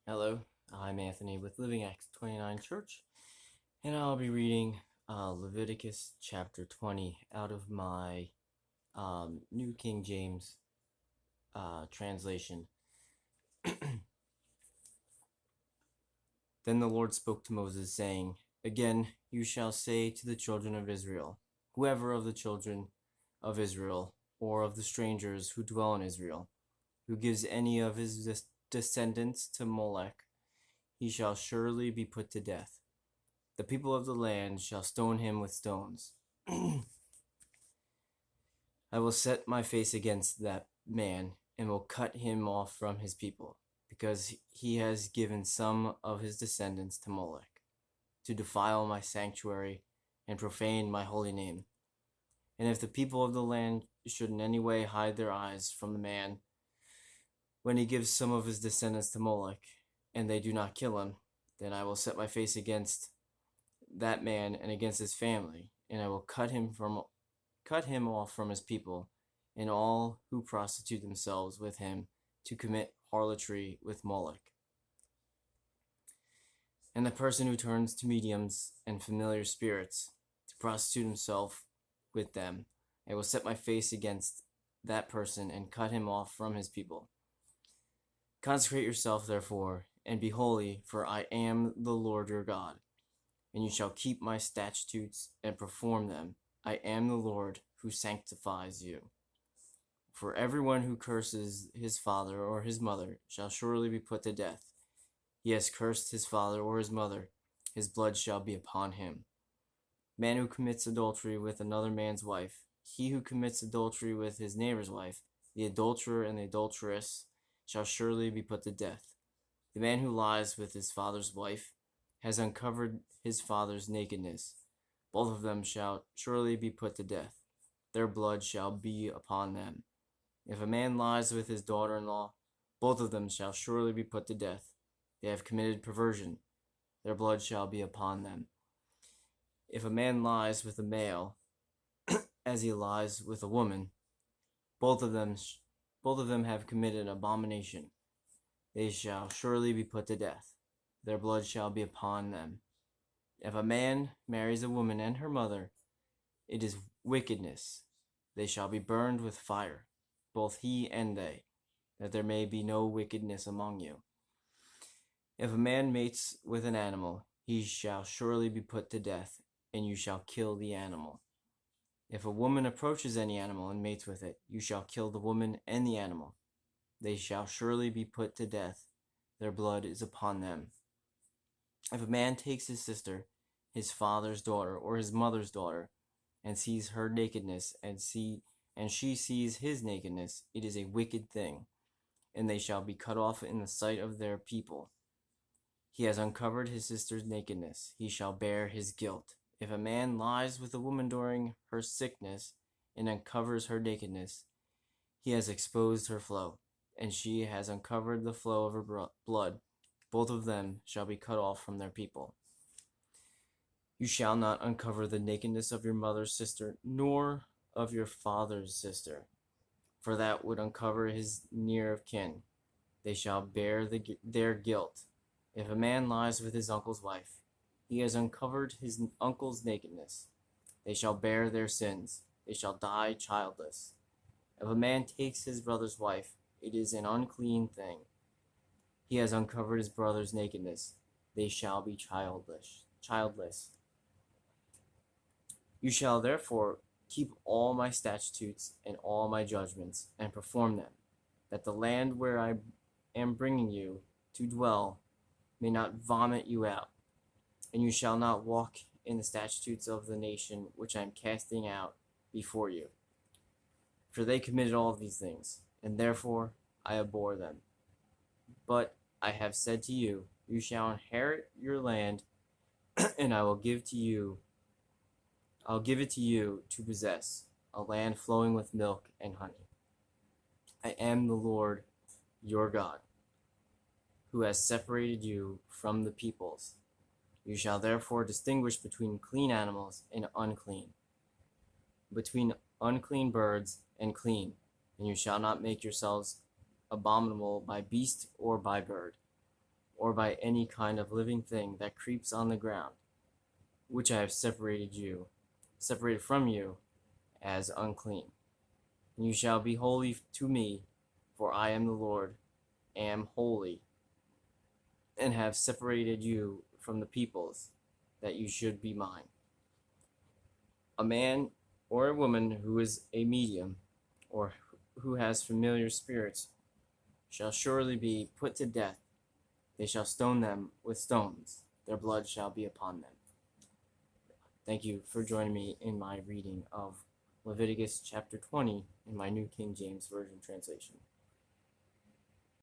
Hello, I'm Anthony with Living Acts 29 Church, and I'll be reading Leviticus chapter 20 out of my New King James translation. Then the Lord spoke to Moses, saying, Again you shall say to the children of Israel, whoever of the children of Israel, or of the strangers who dwell in Israel, who gives any of his descendants to Molech, he shall surely be put to death. The people of the land shall stone him with stones. I will set my face against that man, and will cut him off from his people, because he has given some of his descendants to Molech, to defile my sanctuary and profane my holy name. And if the people of the land should in any way hide their eyes from the man, when he gives some of his descendants to Molech, and they do not kill him, then I will set my face against that man and against his family, and I will cut him off from his people, and all who prostitute themselves with him to commit harlotry with Moloch. And the person who turns to mediums and familiar spirits to prostitute himself with them, I will set my face against that person and cut him off from his people. Consecrate yourself, therefore, and be holy, for I am the Lord your God. And you shall keep my statutes and perform them. I am the Lord who sanctifies you. For everyone who curses his father or his mother shall surely be put to death. He has cursed his father or his mother, his blood shall be upon him. Man who commits adultery with another man's wife, he who commits adultery with his neighbor's wife, the adulterer and the adulteress shall surely be put to death. The man who lies with his father's wife has uncovered his father's nakedness. Both of them shall surely be put to death. Their blood shall be upon them. If a man lies with his daughter-in-law, both of them shall surely be put to death. They have committed perversion. Their blood shall be upon them. If a man lies with a male, as he lies with a woman, both of them have committed abomination. They shall surely be put to death. Their blood shall be upon them. If a man marries a woman and her mother, it is wickedness. They shall be burned with fire, both he and they, that there may be no wickedness among you. If a man mates with an animal, he shall surely be put to death, and you shall kill the animal. If a woman approaches any animal and mates with it, you shall kill the woman and the animal. They shall surely be put to death. Their blood is upon them. If a man takes his sister, his father's daughter, or his mother's daughter, and sees her nakedness, and she sees his nakedness, it is a wicked thing, and they shall be cut off in the sight of their people. He has uncovered his sister's nakedness, he shall bear his guilt. If a man lies with a woman during her sickness, and uncovers her nakedness, he has exposed her flow, and she has uncovered the flow of her blood. Both of them shall be cut off from their people. You shall not uncover the nakedness of your mother's sister, nor of your father's sister, for that would uncover his near of kin. They shall bear their guilt. If a man lies with his uncle's wife, he has uncovered his uncle's nakedness. They shall bear their sins. They shall die childless. If a man takes his brother's wife, it is an unclean thing. He has uncovered his brother's nakedness. They shall be childless. You shall therefore keep all my statutes and all my judgments, and perform them, that the land where I am bringing you to dwell may not vomit you out. And you shall not walk in the statutes of the nation which I am casting out before you. For they committed all these things, and therefore I abhor them. But I have said to you, you shall inherit your land, and I'll give it to you to possess, a land flowing with milk and honey. I am the Lord your God, who has separated you from the peoples. You shall therefore distinguish between clean animals and unclean, between unclean birds and clean, and you shall not make yourselves abominable by beast or by bird. or by any kind of living thing that creeps on the ground, which I have separated from you as unclean. And you shall be holy to me, for I am the Lord, am holy, and have separated you from the peoples, that you should be mine. A man or a woman who is a medium, or who has familiar spirits, shall surely be put to death. They shall stone them with stones. Their blood shall be upon them. Thank you for joining me in my reading of Leviticus chapter 20 in my New King James Version translation.